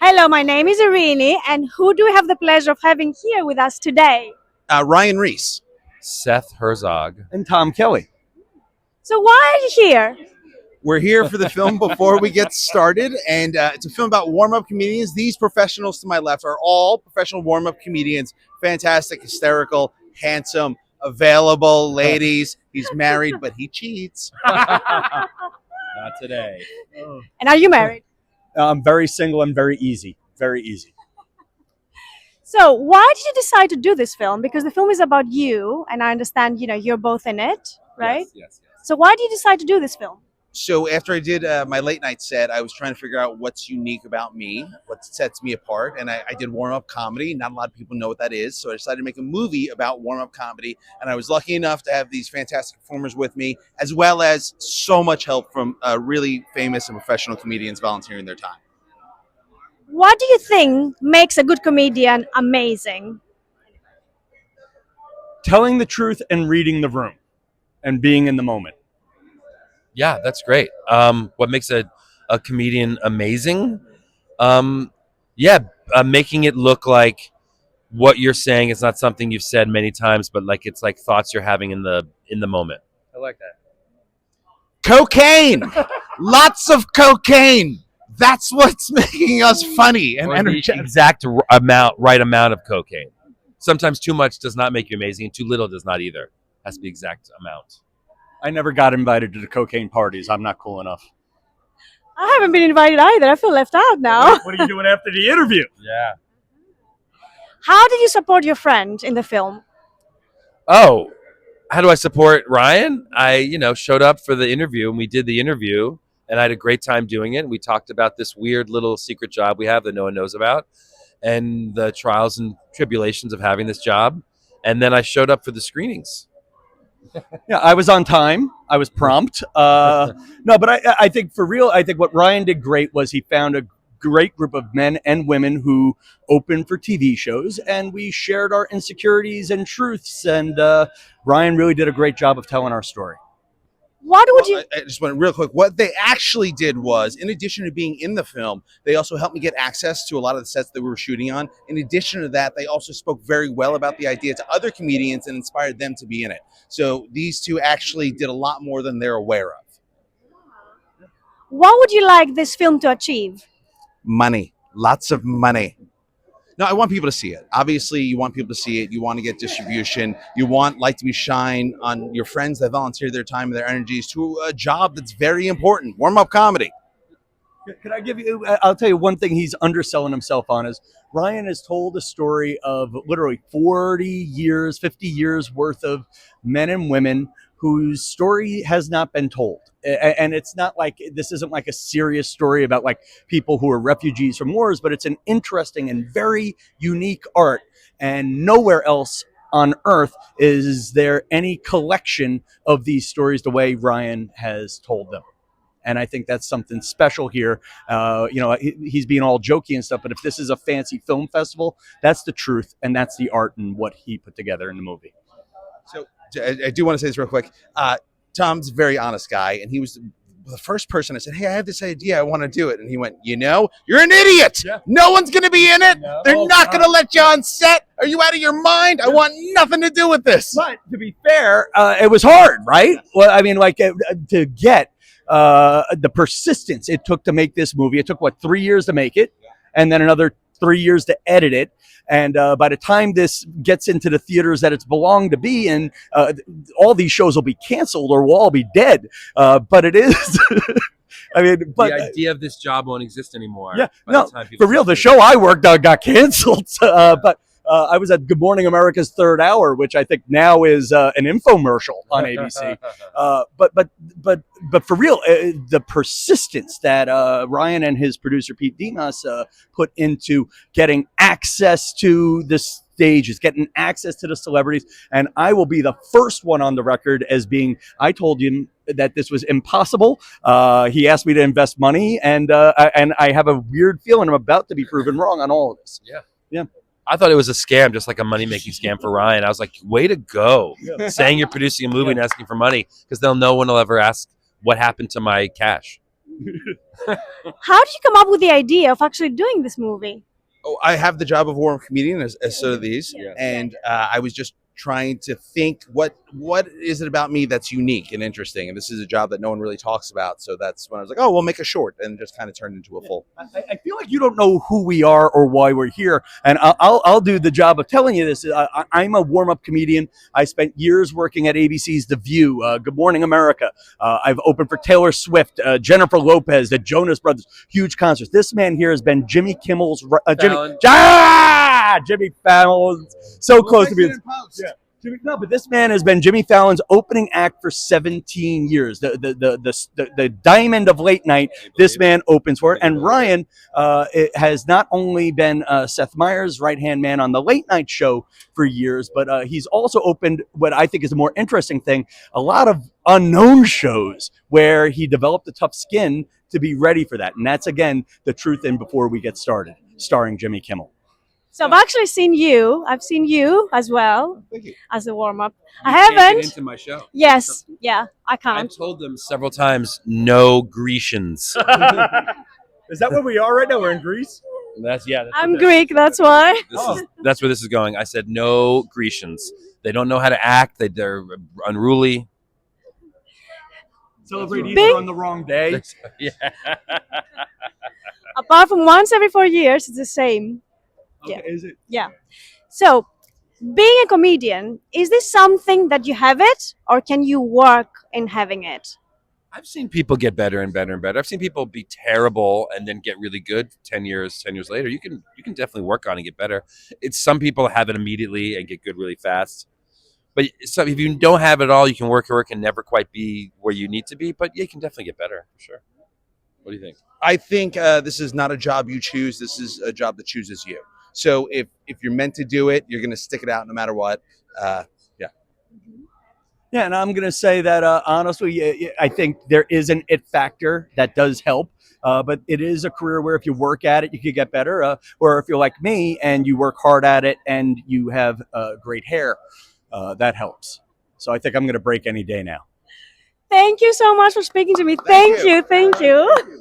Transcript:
Hello, my name is Eirini, and who do we have the pleasure of having here with us today? Ryan Reiss. Seth Herzog. And Tom Kelly. So, why are you here? We're here for the film before we get started, and it's a film about warm-up comedians. These professionals to my left are all professional warm-up comedians. Fantastic, hysterical, handsome, available ladies. He's married, but he cheats. Not today. And are you married? I'm very single and very easy. Very easy. So, why did you decide to do this film? Because the film is about you, and I understand, you're both in it, right? Yes. So, why did you decide to do this film? So after I did my late night set, I was trying to figure out what's unique about me, what sets me apart, and I did warm-up comedy. Not a lot of people know what that is, so I decided to make a movie about warm-up comedy, and I was lucky enough to have these fantastic performers with me, as well as so much help from really famous and professional comedians volunteering their time. What do you think makes a good comedian amazing? Telling the truth and reading the room and being in the moment. Yeah, that's great. What makes a comedian amazing? Making it look like what you're saying is not something you've said many times, but like it's like thoughts you're having in the moment. I like that. Cocaine! Lots of cocaine! That's what's making us funny and Or the energetic. exact right amount of cocaine. Sometimes too much does not make you amazing, and too little does not either. Has to be exact amount. I never got invited to the cocaine parties. I'm not cool enough. I haven't been invited either. I feel left out now. What are you doing after the interview? Yeah. How did you support your friend in the film? Oh, how do I support Ryan? I, showed up for the interview and we did the interview and I had a great time doing it. We talked about this weird little secret job we have that no one knows about and the trials and tribulations of having this job. And then I showed up for the screenings. Yeah, I was on time. I was prompt. No, but I think for real, I think what Ryan did great was he found a great group of men and women who opened for TV shows, and we shared our insecurities and truths. And Ryan really did a great job of telling our story. What would you? I just went real quick. What they actually did was, in addition to being in the film, they also helped me get access to a lot of the sets that we were shooting on. In addition to that, they also spoke very well about the idea to other comedians and inspired them to be in it. So these two actually did a lot more than they're aware of. What would you like this film to achieve? Money. Lots of money. No, I want people to see it. Obviously, you want people to see it. You want to get distribution. You want light to be shine on your friends that volunteer their time and their energies to a job that's very important. Warm-up comedy. Could I give you? I'll tell you one thing he's underselling himself on is Ryan has told a story of literally 40 years, 50 years worth of men and women whose story has not been told. And it's not like this isn't like a serious story about like people who are refugees from wars, but it's an interesting and very unique art. And nowhere else on earth is there any collection of these stories the way Ryan has told them. And I think that's something special here. He's being all jokey and stuff, but if this is a fancy film festival, that's the truth, and that's the art and what he put together in the movie. So I do want to say this real quick. Tom's a very honest guy, and he was the first person I said, hey, I have this idea. I want to do it. And he went, you're an idiot. Yeah. No one's going to be in it. No. They're not going to let you on set. Are you out of your mind? I want nothing to do with this. But to be fair, it was hard, right? Well, I mean, like to get the persistence it took to make this movie. It took 3 years to make it, and then another 3 years to edit it. And by the time this gets into the theaters that it's belonged to be in, all these shows will be canceled or we'll all be dead. But it is. I mean, but the idea of this job won't exist anymore. Yeah, by no, the time people for real. see The it. show I worked on got canceled, but I was at Good Morning America's Third Hour, which I think now is an infomercial on ABC. But for real, the persistence that Ryan and his producer Pete Dimas put into getting access to the stages, getting access to the celebrities, and I will be the first one on the record as being. I told him that this was impossible. He asked me to invest money, and I have a weird feeling I'm about to be proven wrong on all of this. Yeah. I thought it was a scam, just like a money-making scam for Ryan. I was like, way to go. Yeah. Saying you're producing a movie and asking for money, because no one will ever ask what happened to my cash. How did you come up with the idea of actually doing this movie? Oh, I have the job of warm-up comedian, as so do these, Yeah. and I was just trying to think what is it about me that's unique and interesting, and this is a job that no one really talks about. So that's when I was like, oh, we'll make a short, and it just kind of turned into a full. I feel like you don't know who we are or why we're here, and I'll do the job of telling you this. I'm a warm-up comedian. I spent years working at ABC's The View, Good Morning America. I've opened for Taylor Swift, Jennifer Lopez, the Jonas Brothers, huge concerts. This man here has been Jimmy Kimmel's Jimmy Fallon, so close to being. No, but this man has been Jimmy Fallon's opening act for 17 years. The diamond of late night. This man opens for it, and Ryan it has not only been Seth Meyers' right hand man on the late night show for years, but he's also opened what I think is a more interesting thing: a lot of unknown shows where he developed a tough skin to be ready for that. And that's again the truth in Before We Get Started, starring Jimmy Kimmel. So I've actually seen you. I've seen you as well Thank you. as a warm up. I Can't get haven't. into my show. Yes. Yeah, I I've can't. told them several times, no Grecians. Is that where we are right now? We're in Greece? That's I'm Greek, that's why. that's where this is going. I said no Grecians. They don't know how to act. They're unruly. Celebrate Big- Easter on the wrong day. Yeah. Apart from once every 4 years, it's the same. Okay, is it? Yeah. So, being a comedian, is this something that you have it, or can you work in having it? I've seen people get better and better and better. I've seen people be terrible and then get really good 10 years later. You can definitely work on it and get better. It's some people have it immediately and get good really fast. But if you don't have it all, you can work and never quite be where you need to be, but you can definitely get better for sure. What do you think? I think this is not a job you choose. This is a job that chooses you. So if you're meant to do it, you're going to stick it out no matter what. Yeah, and I'm going to say that honestly, I think there is an it factor that does help. But it is a career where if you work at it, you could get better. Or if you're like me and you work hard at it and you have great hair, that helps. So I think I'm going to break any day now. Thank you so much for speaking to me. Thank you. Thank you.